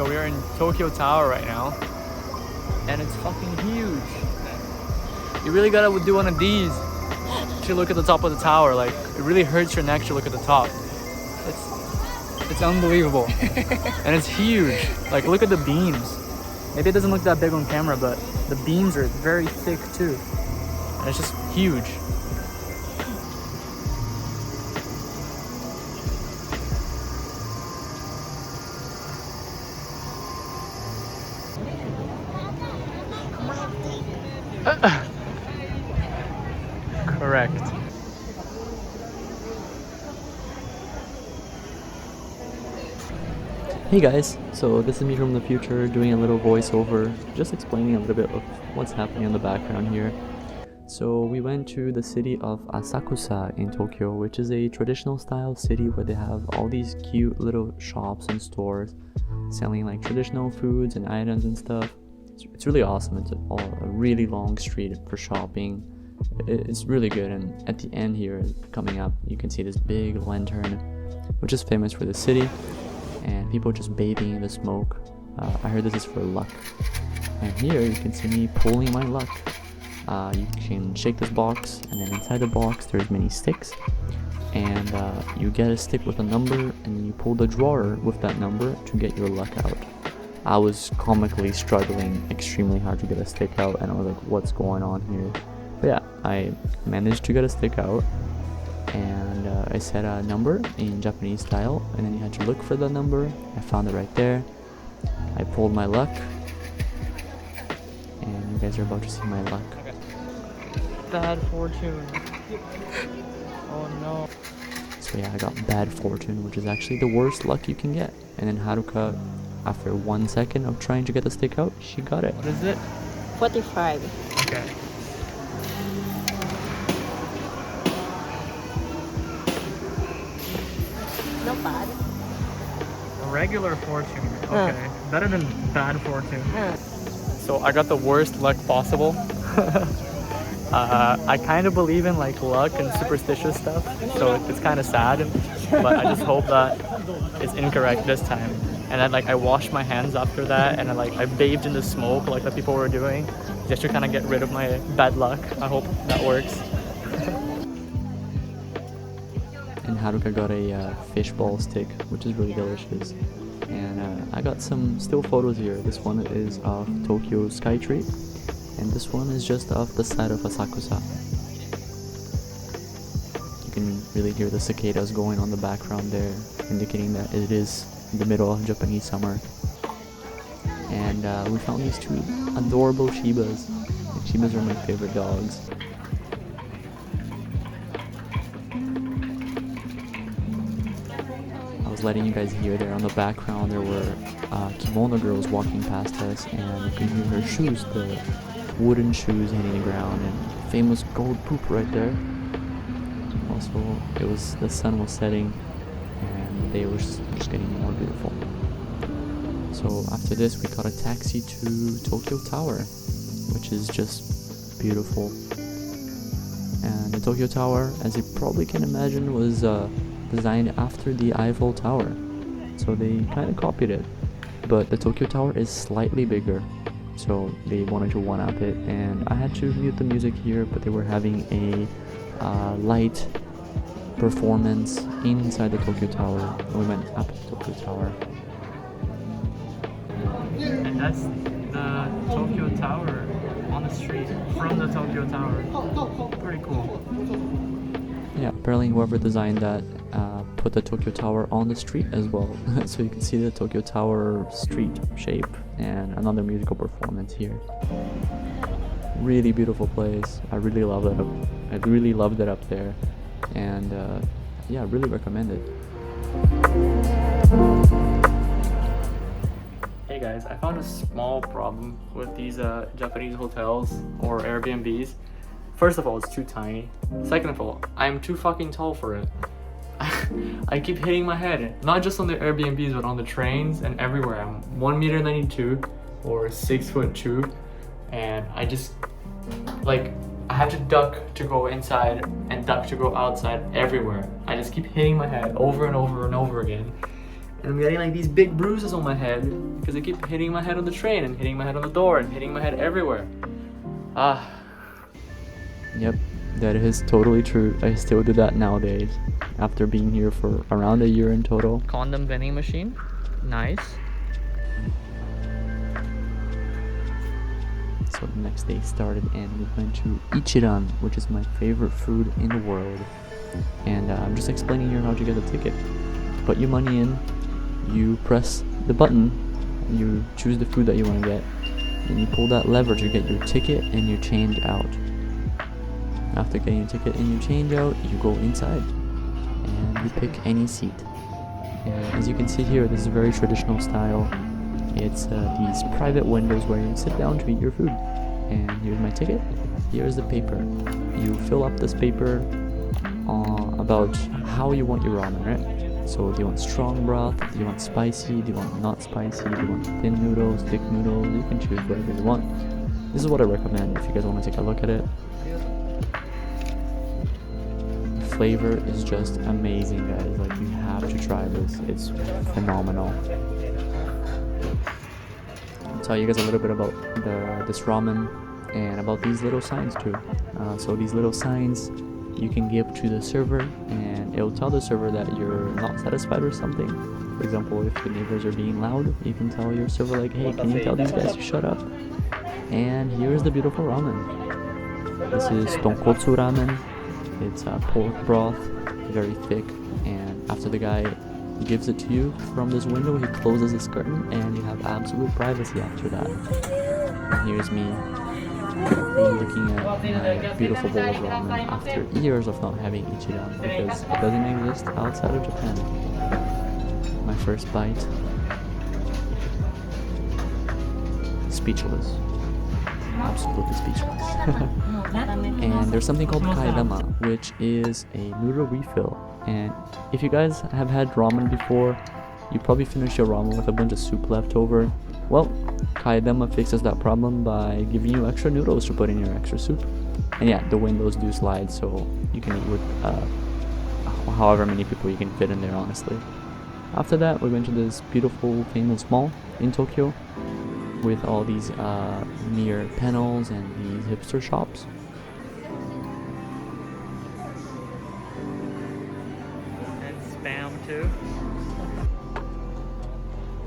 So we're in Tokyo Tower right now, and it's fucking huge. You really gotta do one of these to look at the top of the tower. Like, it really hurts your neck to look at the top. It's unbelievable. And it's huge. Like, look at the beams. Maybe it doesn't look that big on camera, but the beams are very thick too. And it's just huge. Correct. Hey guys, so this is me from the future doing a little voiceover, just explaining a little bit of what's happening in the background here. So we went to the city of Asakusa in Tokyo, which is a traditional style city where they have all these cute little shops and stores selling like traditional foods and items and stuff. It's really awesome. It's a really long street for shopping. It's really good, and at the end here, coming up, you can see this big lantern, which is famous for the city, and people just bathing in the smoke. I heard this is for luck. And here you can see me pulling my luck. You can shake this box, and then inside the box there's many sticks, and you get a stick with a number, and you pull the drawer with that number to get your luck out. I was comically struggling extremely hard to get a stick out, and I was like, what's going on here? But yeah, I managed to get a stick out, and I said a number in Japanese style, and then you had to look for the number. I found it right there. I pulled my luck, and you guys are about to see my luck. Bad fortune. Oh no. So yeah, I got bad fortune, which is actually the worst luck you can get. And then Haruka, after 1 second of trying to get the stick out, she got it. What is it? 45. Okay. Not bad. A regular fortune. Okay. Better than bad fortune. So I got the worst luck possible. I kind of believe in like luck and superstitious stuff, so it's kind of sad, but I just hope that it's incorrect this time. And then like I washed my hands after that, and I bathed in the smoke like the people were doing, just to kind of get rid of my bad luck. I hope that works. And Haruka got a fishball stick, which is really delicious. And I got some still photos here. This one is of Tokyo Skytree, and this one is just off the side of Asakusa. You can really hear the cicadas going on the background there, indicating that it is in the middle of Japanese summer. And we found these two adorable Shibas. And Shibas are my favorite dogs. I was letting you guys hear there on the background, there were kimono girls walking past us, and you can hear their shoes, the wooden shoes hitting the ground, and famous gold poop right there. Also, the sun was setting, and they were just getting more beautiful. So after this, we got a taxi to Tokyo Tower, which is just beautiful. And the Tokyo Tower, as you probably can imagine, was designed after the Eiffel Tower, so they kind of copied it, but the Tokyo Tower is slightly bigger, so they wanted to one-up it. And I had to mute the music here, but they were having a light performance inside the Tokyo Tower. We went up the Tokyo Tower, and that's the Tokyo Tower on the street from the Tokyo Tower. Pretty cool. Yeah, apparently whoever designed that put the Tokyo Tower on the street as well. So you can see the Tokyo Tower street shape, and another musical performance here. Really beautiful place. I really loved it up there, and yeah, really recommend it. Hey guys, I found a small problem with these Japanese hotels or Airbnbs. First of all, it's too tiny. Second of all, I'm too fucking tall for it. I keep hitting my head, not just on the Airbnbs, but on the trains and everywhere. I'm 1.92 m or 6'2", and I just, like, I have to duck to go inside and duck to go outside everywhere. I just keep hitting my head over and over and over again. And I'm getting like these big bruises on my head because I keep hitting my head on the train and hitting my head on the door and hitting my head everywhere. Ah. Yep, that is totally true. I still do that nowadays after being here for around a year in total. Condom vending machine. Nice. So the next day started and we went to Ichiran, which is my favorite food in the world. And I'm just explaining here how to get a ticket. Put your money in, you press the button, you choose the food that you want to get, and you pull that lever to get your ticket and your change out. After getting your ticket and your change out, you go inside and you pick any seat. And as you can see here, this is a very traditional style. It's these private windows where you sit down to eat your food. And here's my ticket. Here's the paper. You fill up this paper about how you want your ramen, right? So do you want strong broth? Do you want spicy? Do you want not spicy? Do you want thin noodles, thick noodles? You can choose whatever you want. This is what I recommend if you guys want to take a look at it. The flavor is just amazing, guys. Like, you have to try this. It's phenomenal. I'll tell you guys a little bit about this ramen and about these little signs too. So these little signs you can give to the server and it'll tell the server that you're not satisfied with something. For example, if the neighbors are being loud, you can tell your server like, hey, can you tell these guys to shut up? And here's the beautiful ramen. This is tonkotsu ramen. It's pork broth, very thick, and after the guy gives it to you from this window, he closes his curtain and you have absolute privacy after that. And here's me looking at my beautiful bowl of ramen after years of not having Ichiran because it doesn't exist outside of Japan. My first bite. Speechless. Absolutely speechless. And there's something called kaidama, which is a noodle refill. And if you guys have had ramen before, you probably finish your ramen with a bunch of soup left over. Well, kaidama fixes that problem by giving you extra noodles to put in your extra soup. And yeah, the windows do slide, so you can eat with however many people you can fit in there, honestly. After that, we went to this beautiful, famous mall in Tokyo with all these near panels and these hipster shops. And spam too.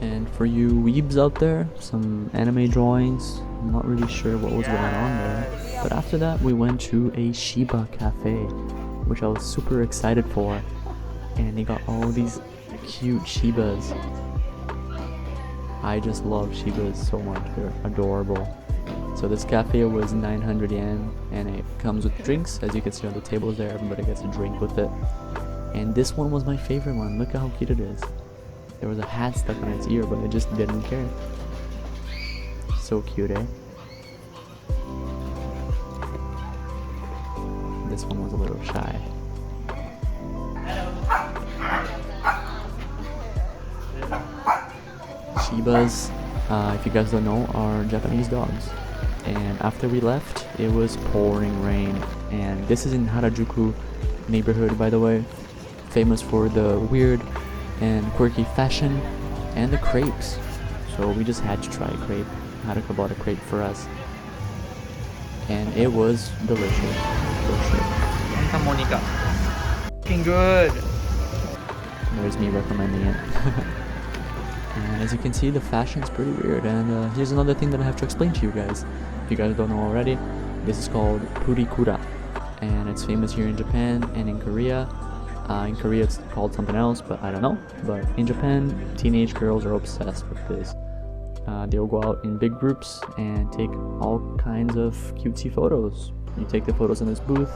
And for you weebs out there, some anime drawings. I'm not really sure what was going on there. But after that, we went to a Shiba cafe, which I was super excited for. And they got all these cute Shibas. I just love Shibas so much. They're adorable. So this cafe was 900 yen, and it comes with drinks. As you can see on the tables there, everybody gets a drink with it. And this one was my favorite one. Look at how cute it is. There was a hat stuck in its ear, but it just didn't care. So cute, eh? This one was a little shy. Shibas, if you guys don't know, are Japanese dogs. And after we left, it was pouring rain. And this is in Harajuku neighborhood, by the way. Famous for the weird and quirky fashion and the crepes. So we just had to try a crepe. Haruka bought a crepe for us. And it was delicious. For sure. Santa Monica. Looking good. There's me recommending it. And as you can see, the fashion's pretty weird. And here's another thing that I have to explain to you guys. If you guys don't know already, this is called Purikura. And it's famous here in Japan and in Korea. In Korea it's called something else, but I don't know. But in Japan, teenage girls are obsessed with this. They'll go out in big groups and take all kinds of cutesy photos. You take the photos in this booth,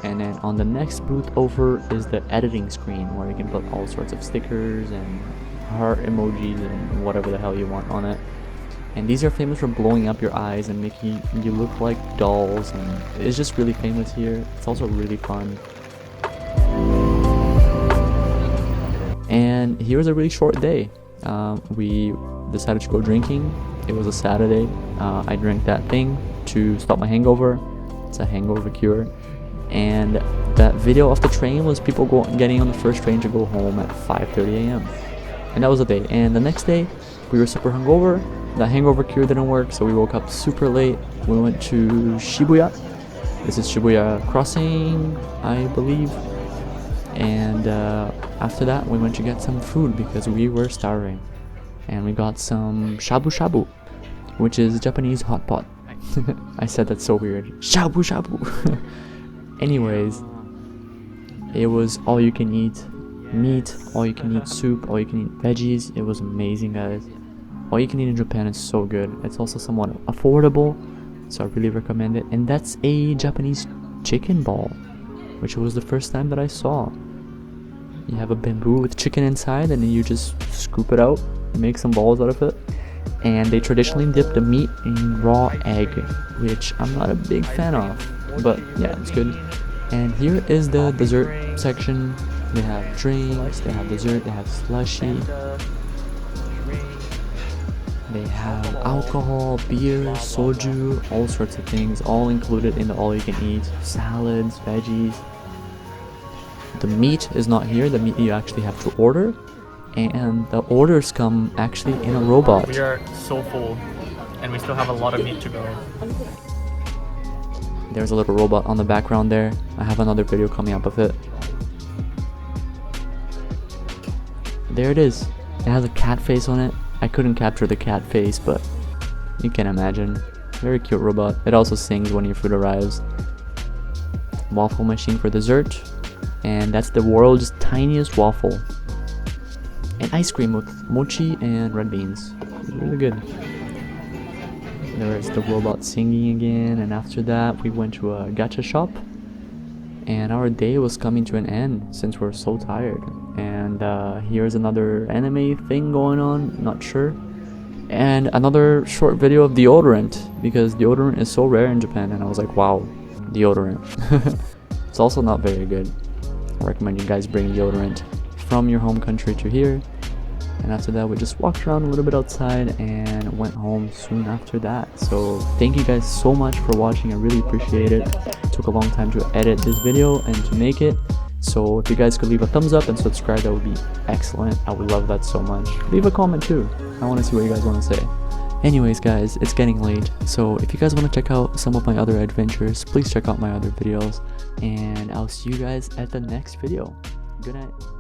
and then on the next booth over is the editing screen where you can put all sorts of stickers and heart emojis and whatever the hell you want on it. And these are famous for blowing up your eyes and making you look like dolls, and it's just really famous here. It's also really fun. And here was a really short day. We decided to go drinking. It was a Saturday. I drank that thing to stop my hangover. It's a hangover cure. And that video of the train was people getting on the first train to go home at 5:30 a.m. And that was the day. And the next day, we were super hungover. The hangover cure didn't work, so we woke up super late. We went to Shibuya. This is Shibuya Crossing, I believe. And after that, we went to get some food because we were starving. And we got some shabu shabu, which is Japanese hot pot. I said that so weird. Shabu shabu. Anyways, it was all you can eat meat, all you can eat soup, all you can eat veggies. It was amazing, guys. All you can eat in Japan is so good. It's also somewhat affordable, so I really recommend it. And that's a Japanese chicken ball, which was the first time that I saw. You have a bamboo with chicken inside, and then you just scoop it out and make some balls out of it. And they traditionally dip the meat in raw egg, which I'm not a big fan of, but yeah, it's good. And here is the dessert section. They have drinks, they have dessert, they have slushy, they have alcohol, beer, soju, all sorts of things, all included in the all you can eat. Salads, veggies. The meat is not here, the meat you actually have to order. And the orders come actually in a robot. We are so full, and we still have a lot of meat to go. There's a little robot on the background there. I have another video coming up of it. There it is. It has a cat face on it. I couldn't capture the cat face, but you can imagine. Very cute robot. It also sings when your food arrives. Waffle machine for dessert. And that's the world's tiniest waffle. And ice cream with mochi and red beans. It's really good. There's the robot singing again, and after that we went to a gacha shop. And our day was coming to an end since we're so tired. And here's another anime thing going on, not sure. And another short video of deodorant, because deodorant is so rare in Japan, and I was like, wow, deodorant. It's also not very good. I recommend you guys bring deodorant from your home country to here. And after that, we just walked around a little bit outside and went home soon after that. So thank you guys so much for watching. I really appreciate it. It took a long time to edit this video and to make it. So if you guys could leave a thumbs up and subscribe, that would be excellent. I would love that so much. Leave a comment too. I want to see what you guys want to say. Anyways guys, it's getting late, so if you guys want to check out some of my other adventures, please check out my other videos, and I'll see you guys at the next video. Good night.